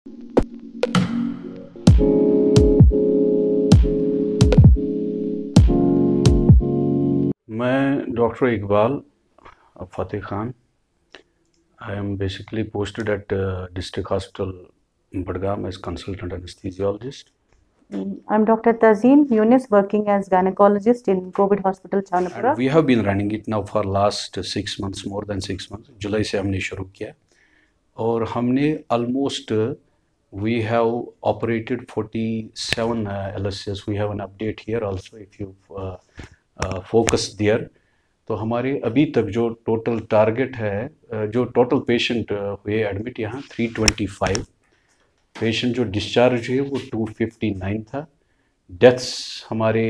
मैं डॉक्टर इकबाल फ़तेह Khan. I am basically posted at District Hospital Budgam as consultant anesthesiologist. I'm Dr. Tazeen Yunus, working as gynecologist in COVID Hospital, Chanapura. And we have been running it now for last 6 months, more than 6 months. जुलाई से हमने शुरू किया और हमने almost we have operated 47 LSS. We have an update here also if you focus there. तो हमारे अभी तक जो टोटल टारगेट है, जो टोटल पेशेंट हुए एडमिट यहाँ 325, पेशेंट जो डिस्चार्ज हुए वो 259 था. डेथ्स हमारे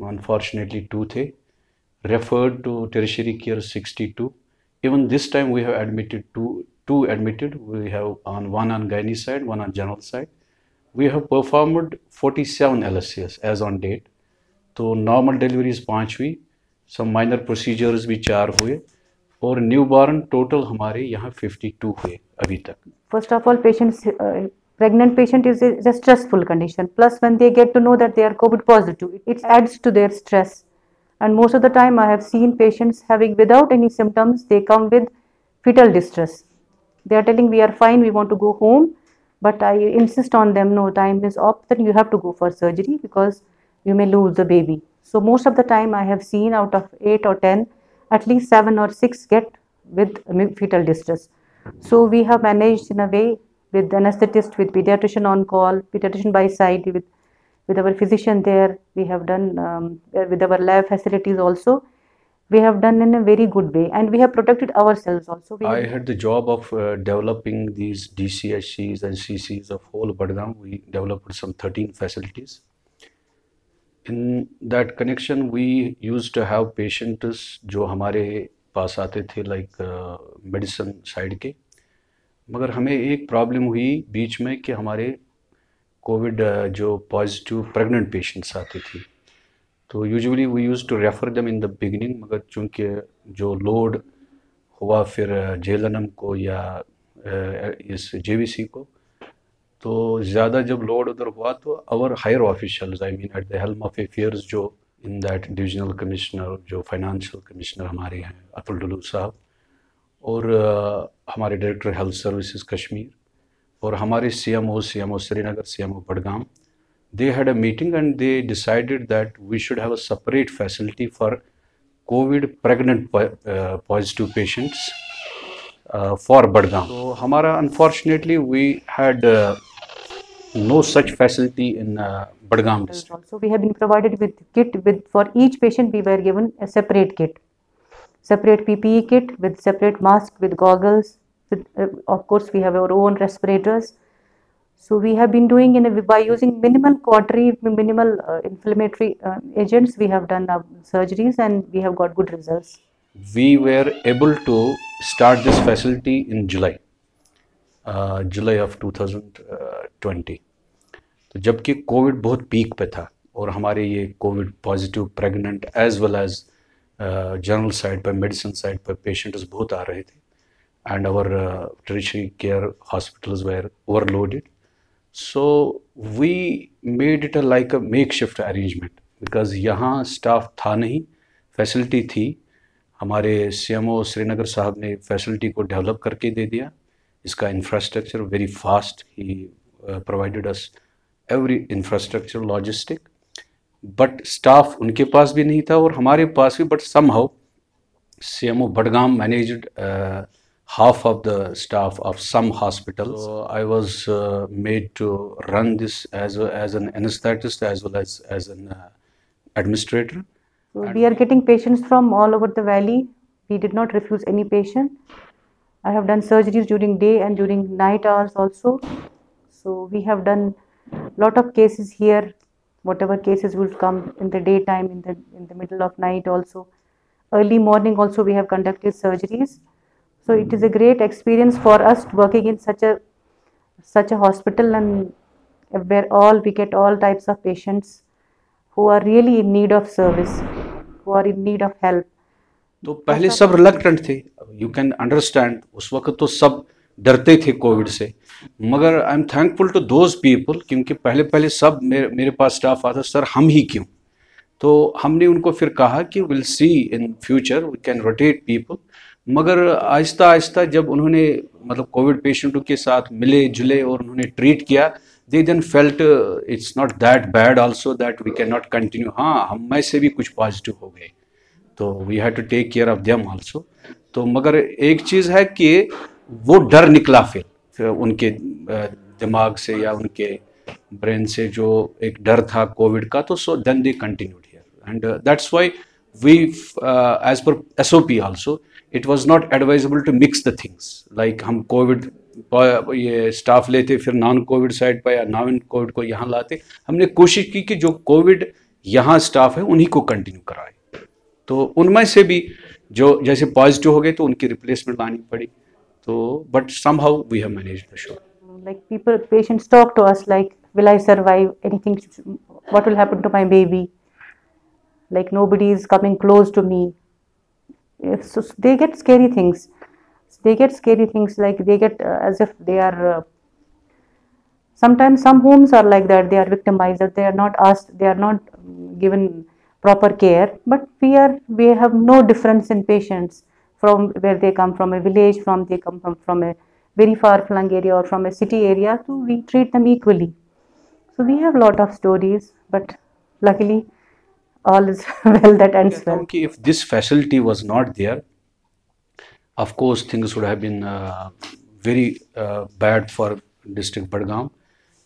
अनफॉर्चुनेटली 2 थे. Referred to tertiary care 62. Even this time we have admitted two admitted. We have one on gynae side, one on general side. We have performed 47 LSCs as on date. तो normal deliveries 5 हुई, some minor procedures भी 4 हुए और new born total हमारे यहाँ 52 हुए अभी तक. First of all, pregnant patient is a stressful condition. Plus, when they get to know that they are COVID positive, it adds to their stress. And most of the time, I have seen patients having without any symptoms, they come with fetal distress. They are telling we are fine, we want to go home, but I insist on them, no, time is up, then you have to go for surgery because you may lose the baby. So most of the time I have seen out of 8 or 10, at least 7 or 6 get with fetal distress. So we have managed in a way with anesthetist, with pediatrician on call, pediatrician by side, with our physician there. We have done with our lab facilities also. We have done in a very good way, and we have protected ourselves also. I had the job of developing these DCHCs and CCs of whole Budgam. We developed some 13 facilities. In that connection, we used to have patients जो हमारे पास आते थे like medicine side के, मगर हमें एक problem हुई बीच में कि हमारे कोविड जो पॉजिटिव प्रेग्नेंट पेशेंट्स आते थे, तो usually we use to refer them in the beginning, मगर चूँकि जो लोड हुआ फिर JLNM को या इस JVC को, तो ज़्यादा जब लोड उधर हुआ तो our higher officials, I mean at the helm of affairs, जो इन दैट डिविजनल कमिश्नर, जो फाइनेंशियल कमिश्नर हमारे हैं अतुल डुलू साहब, और हमारे डायरेक्टर हेल्थ सर्विसेज कश्मीर, और हमारे CMO Srinagar, CMO Budgam, they had a meeting and they decided that we should have a separate facility for COVID pregnant positive patients for Budgam. So हमारा unfortunately we had no such facility in Budgam district. Also, we have been provided with kit for each patient. We were given a separate kit, separate PPE kit with separate mask, with goggles. With, of course, we have our own respirators. So we have been doing by using minimal cautery, minimal inflammatory agents. We have done surgeries and we have got good results. We were able to start this facility in July of 2020. तो जबकि Covid बहुत peak पे था और हमारे ये covid positive pregnant as well as general side पर, medicine side पर पेशेंट्स बहुत आ रहे थे, and our tertiary care hospitals were overloaded. So we made it like a makeshift arrangement because यहाँ स्टाफ था नहीं, फैसिलिटी थी. हमारे CMO श्रीनगर साहब ने फैसिलिटी को डेवलप करके दे दिया, इसका infrastructure very fast, he provided us every infrastructure logistic, but staff उनके पास भी नहीं था और हमारे पास भी, but somehow CMO Budgam managed half of the staff of some hospitals. So I was made to run this as an anesthetist as well as an administrator. So we are getting patients from all over the valley. We did not refuse any patient. I have done surgeries during day and during night hours also. So we have done lot of cases here. Whatever cases will come in the daytime, in the middle of night also. Early morning also we have conducted surgeries. So it is a great experience for us working in such a hospital, and where we get all types of patients who are really in need of service, who are in need of help. तो पहले सब reluctant थे, you can understand. उस वक्त तो सब डरते थे कोविड से, मगर I am thankful to those people, क्योंकि पहले पहले सब मेरे पास स्टाफ आता, सर हम ही क्यों, तो हमने उनको फिर कहा कि will see in future we can rotate people. मगर आहिस्ता आहिस्ता जब उन्होंने मतलब कोविड पेशेंटों के साथ मिले जुले और उन्होंने ट्रीट किया, they then felt it's not that bad also that we can not continue. हाँ, हम में से भी कुछ पॉजिटिव हो गए, तो we have to take care of them also. तो मगर एक चीज़ है कि वो डर निकला फिर उनके दिमाग से या उनके ब्रेन से, जो एक डर था कोविड का, तो so then they continued here and that's why we as per SOP also it was not advisable to mix the things, like हम कोविड ये स्टाफ लेते फिर नॉन कोविड साइड पर या नॉन कोविड को यहाँ लाते। हमने कोशिश की कि जो कोविड यहाँ स्टाफ है उन्हीं को कंटिन्यू कराए, तो उनमें से भी जो जैसे पॉजिटिव हो गए तो उनकी रिप्लेसमेंट लानी पड़ी, तो but somehow we have managed the show. Like patients talk to us like, will I survive anything? What will happen to my baby? Like nobody is coming close to me. So they get scary things. They get scary things like they get as if they are. Sometimes some homes are like that. They are victimized. They are not asked. They are not given proper care. But we have no difference in patients from where they come from, a village, from they come from a very far flung area or from a city area, so we treat them equally. So we have a lot of stories, but luckily all is well that ends well. If this facility was not there, of course things would have been very bad for district Budgam,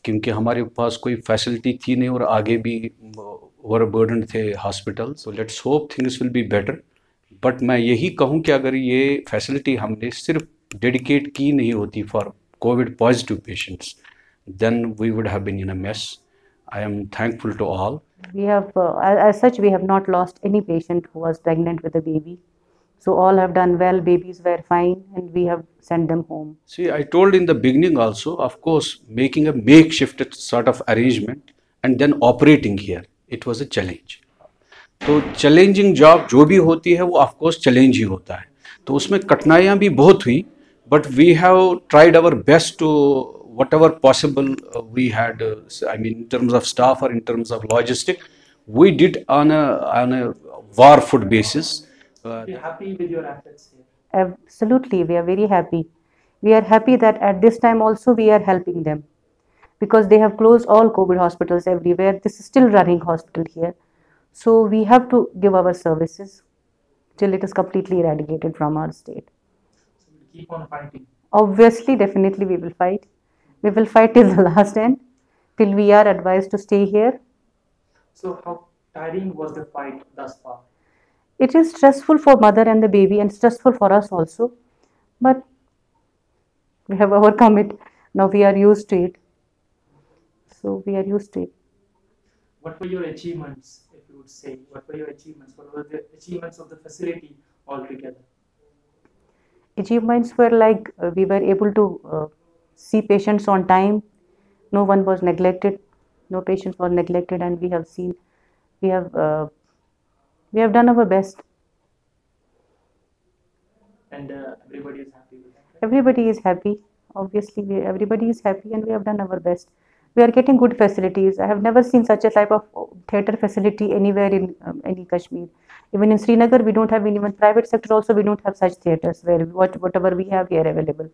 क्योंकि हमारे पास कोई facility थी नहीं और आगे भी overburden थे hospital. So let's hope things will be better. But मैं यही कहूँ कि अगर ये फैसिलिटी हमने सिर्फ डेडिकेट की नहीं होती for Covid positive patients, then we would have been in a mess. I am thankful to all. We have, as such, we have not lost any patient who was pregnant with a baby. So all have done well, babies were fine, and we have sent them home. See, I told in the beginning also, of course, making a makeshift sort of arrangement and then operating here, it was a challenge. तो challenging job जो भी होती है वो of course challenge ही होता है, तो उसमें कठिनाइयाँ भी बहुत हुई, but we have tried our best to whatever possible we had, I mean in terms of staff or in terms of logistic, we did on a war foot basis. Are you happy with your efforts here? Absolutely, we are very happy. We are happy that at this time also we are helping them, because they have closed all COVID hospitals everywhere. This is still running hospital here, so we have to give our services till it is completely eradicated from our state. So we'll keep on fighting. Obviously, definitely we will fight. We will fight till the last end, till we are advised to stay here. So how tiring was the fight thus far? It is stressful for mother and the baby, and stressful for us also, but we have overcome it. Now we are used to it. So we are used to it. What were your achievements, if you would say? What were your achievements? What were the achievements of the facility altogether? Achievements were like we were able to see patients on time. No one was neglected. No patient was neglected, and we have seen, we have done our best. And everybody is happy with that. Everybody is happy. Obviously, everybody is happy, and we have done our best. We are getting good facilities. I have never seen such a type of theatre facility anywhere in any Kashmir. Even in Srinagar, we don't have, even private sector also, we don't have such theatres where whatever we have here available.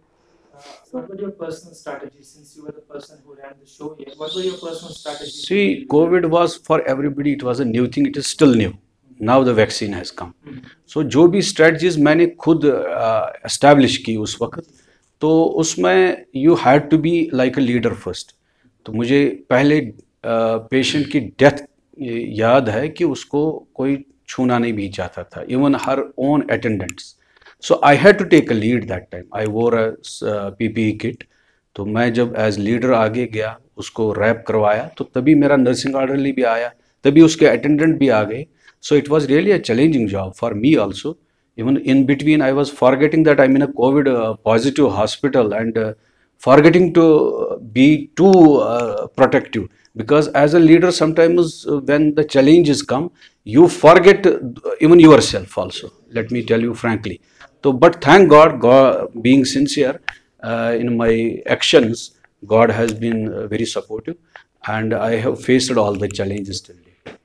What were your personal strategies, since you were the person who ran the show here? What were your personal strategies? See, COVID was for everybody, it was a new thing, it is still new. Now the vaccine has come. So जो भी strategies मैंने खुद establish की उस वक्त, तो उसमें you had to be like a leader first. तो मुझे पहले पेशेंट की डेथ याद है कि उसको कोई छूना नहीं भी चाहता था, even her own attendants. So I had to take a lead that time. I wore a PPE kit. तो मैं जब एज लीडर आगे गया, उसको रैप करवाया, तो तभी मेरा नर्सिंग ऑर्डरली भी आया, तभी उसके अटेंडेंट भी आ गए. So it was really a challenging job for me also. Even in between, I was forgetting that I'm in a COVID positive hospital and forgetting to be too protective, because as a leader, sometimes when the challenges come, you forget even yourself also. Let me tell you frankly. So, but thank God, God being sincere, in my actions, God has been very supportive, and I have faced all the challenges till date.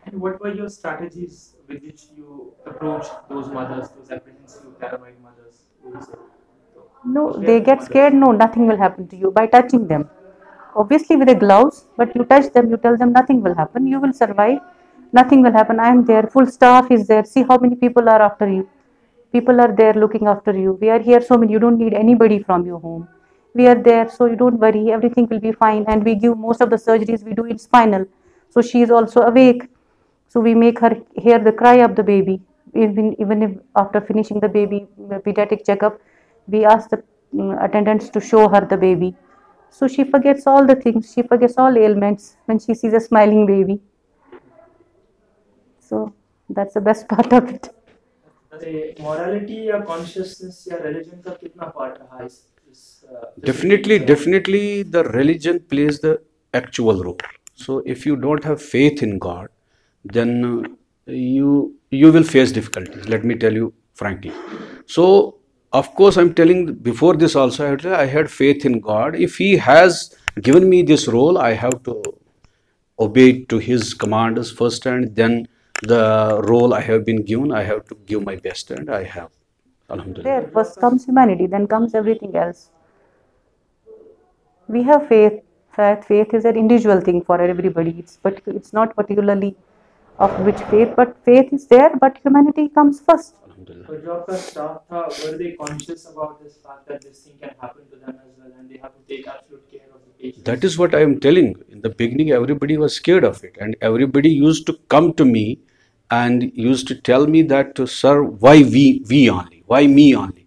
And what were your strategies with which you approached those mothers, those apprehensive paranoid mothers? Who you say? No, Share they with get mothers. scared. No, nothing will happen to you by touching them. Obviously, with the gloves, but you touch them, you tell them nothing will happen. You will survive. Nothing will happen. I am there. Full staff is there. See how many people are after you. People are there looking after you. We are here so many. You don't need anybody from your home. We are there, so you don't worry. Everything will be fine. And we give most of the surgeries we do in spinal. So she is also awake. So we make her hear the cry of the baby. Even if after finishing the baby pediatric checkup, we ask the attendants to show her the baby. So she forgets all the things. She forgets all ailments when she sees a smiling baby. So that's the best part of it. Morality या consciousness या religion का कितना part रहा इस Definitely, the religion plays the actual role. So if you don't have faith in God, then you will face difficulties. Let me tell you frankly. So of course, I'm telling before this also, I had faith in God. If He has given me this role, I have to obey to His commands first, and then the role I have been given, I have to give my best, and I have. Alhamdulillah. There first comes humanity, then comes everything else. We have faith. Faith is an individual thing for everybody. It's not particularly of which faith, but faith is there, but humanity comes first. Alhamdulillah. तो जो आपका staff था, were they conscious about this fact that this thing can happen to them as well, and they have to take absolute care of the patient? That is what I am telling. In the beginning, everybody was scared of it, and everybody used to come to me and used to tell me that, sir, why we only, why me only?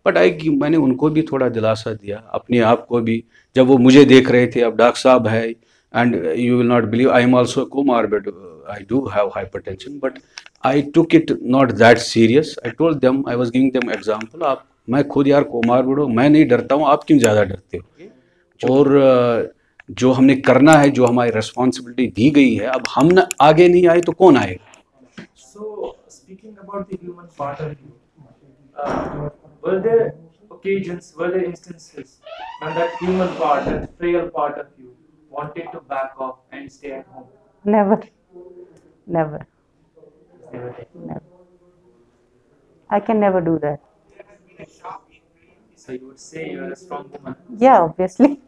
But मैंने उनको भी थोड़ा दिलासा दिया, अपने आप को भी, जब वो मुझे देख रहे थे, अब डॉक्टर साहब है, and you will not believe I am also comorbid, I do have hypertension, but I took it not that serious. I told them, I was giving them example, आप, मैं खुद यार कोमॉर्बिड हूँ, मैं नहीं डरता हूँ, आप क्यों ज़्यादा डरते हो? और जो हमने करना है, जो हमारी रिस्पॉन्सिबिलिटी दी गई है, अब हम आगे नहीं आए तो कौन आएगा? So speaking about the human part of you, were there occasions, were there instances when that human part, that frail part of you, wanted to back off and stay at home? Never. Never. Never did. Never. I can never do that. So you would say you are a strong woman. Yeah, obviously.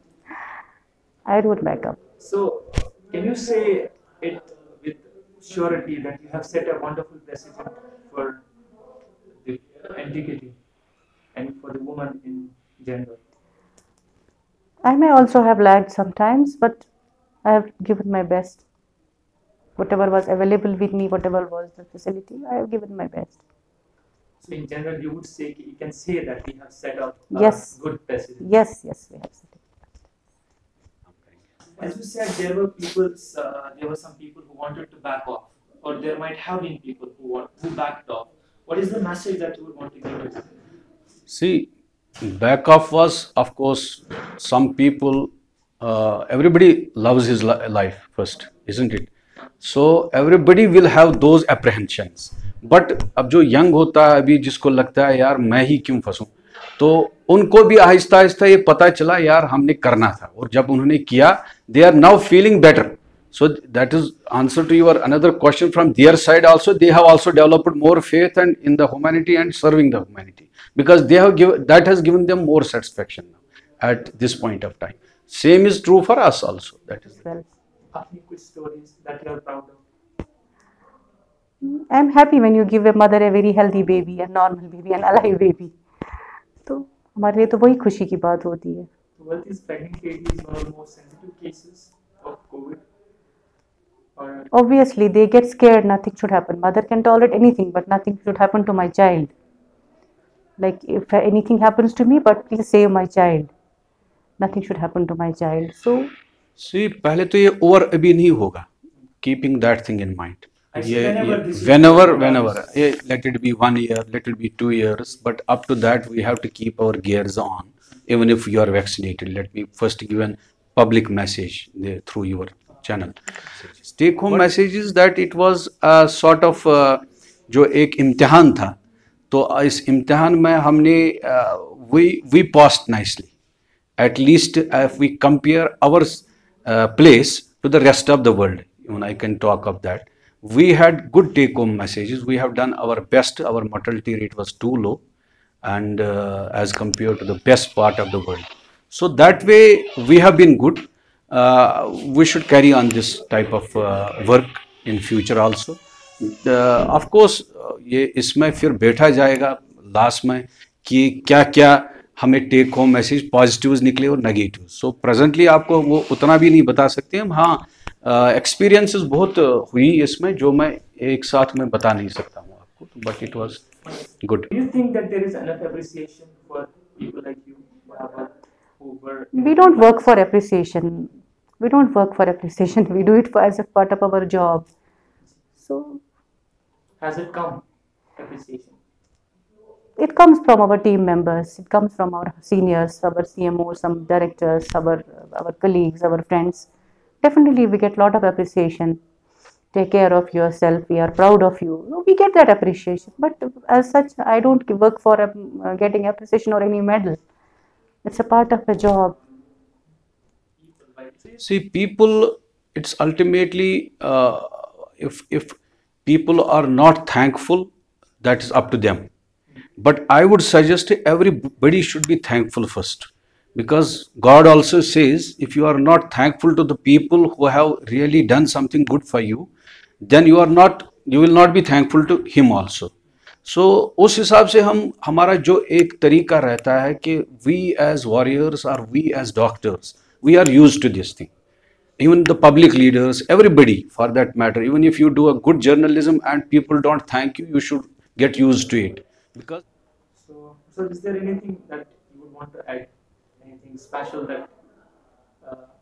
I don't back up. So can you say it with surety that you have set a wonderful precedent for the antiquity and for the woman in general? I may also have lagged sometimes, but I have given my best. Whatever was available with me, whatever was the facility, I have given my best. So in general, you would say, you can say that we have set up a Yes. good precedent. Yes, we have said it. As you said, there were some people who wanted to back off, or there might have been people who backed off. What is the message that you would want to give us? See, back off was, of course, some people, everybody loves his life first, isn't it? So everybody will have those apprehensions. But अब जो young होता है, अभी जिसको लगता है यार मैं ही क्यों फंसूं, तो उनको भी आहिस्ता आहिस्ता ये पता चला यार हमने करना था, और जब उन्होंने किया, they are now feeling better. So that is answer to your another question from their side also. They have also developed more faith and in the humanity and serving the humanity, because they have that has given them more satisfaction now at this point of time. Same is true for us also. That is. Well, Any quick stories that you are proud of? I'm happy when you give a mother a very healthy baby, a normal baby, an alive baby. तो हमारे लिए तो वही खुशी की बात होती है. Were these pregnant ladies one of the most sensitive cases of COVID? Or Obviously, they get scared. Nothing should happen. Mother can tolerate anything, but nothing should happen to my child. Like if anything happens to me, but please save my child. Nothing should happen to my child. So See, पहले तो ये over अभी नहीं होगा. Keeping that thing in mind. I see Yeah, whenever yeah. this is- Whenever, yeah, let it be 1 year, let it be 2 years, but up to that we have to keep our gears on, even if you are vaccinated. Let me first give a public message there through your channel. Take home message is that it was a sort of जो एक इम्तिहान था, तो इस इम्तिहान में हमने we passed nicely. At least if we compare our place to the rest of the world, even I can talk of that. We had good take-home messages. We have done our best. Our mortality rate was too low, and as compared to the best part of the world. So that way we have been good. We should carry on this type of work in future also. Of course, ये इसमें फिर बैठा जाएगा last में कि क्या क्या हमें टेक होम मैसेज पॉजिटिव्स निकले और नेगेटिव. सो प्रेजेंटली आपको वो उतना भी नहीं बता सकते हम. हाँ, एक्सपीरियंसेस बहुत हुई इसमें जो मैं एक साथ में बता नहीं सकता हूँ आपको, but it was good. Do you think that there is enough appreciation for people like you who were We don't work for appreciation. We don't work for appreciation. We do it as a part of our job. So has it come appreciation? it comes from our team members. It comes from our seniors, our CMOs, some directors, our colleagues, our friends. Definitely, we get a lot of appreciation. Take care of yourself. We are proud of you. We get that appreciation. But as such, I don't work for getting appreciation or any medal. It's a part of a job. See, people, it's ultimately, if people are not thankful, that is up to them. But I would suggest everybody should be thankful first, because God also says if you are not thankful to the people who have really done something good for you, then you will not be thankful to Him also. So उस हिसाब से हमारा जो एक तरीका रहता है कि we as warriors or we as doctors, we are used to this thing. Even the public leaders, everybody for that matter, even if you do a good journalism and people don't thank you, you should get used to it. Because so is there anything that you would want to add? Anything special that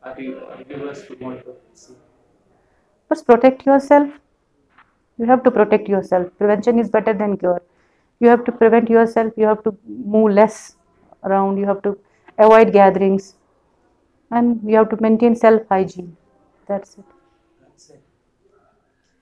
our viewers would want to see? First, protect yourself. You have to protect yourself. Prevention is better than cure. You have to prevent yourself. You have to move less around. You have to avoid gatherings. And you have to maintain self-hygiene. That's it. That's it.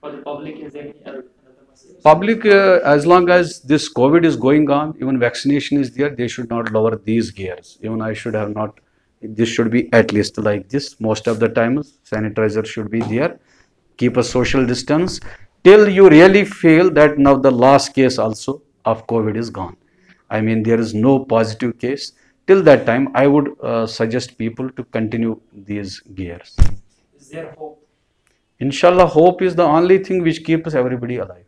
For the public, is there any another message? public, as long as this COVID is going on, even vaccination is there, they should not lower these gears. Even I should have not, this should be at least like this. Most of the times, sanitizer should be there. Keep a social distance till you really feel that now the last case also of COVID is gone. I mean, there is no positive case. Till that time, I would suggest people to continue these gears. Is there hope? Inshallah, hope is the only thing which keeps everybody alive.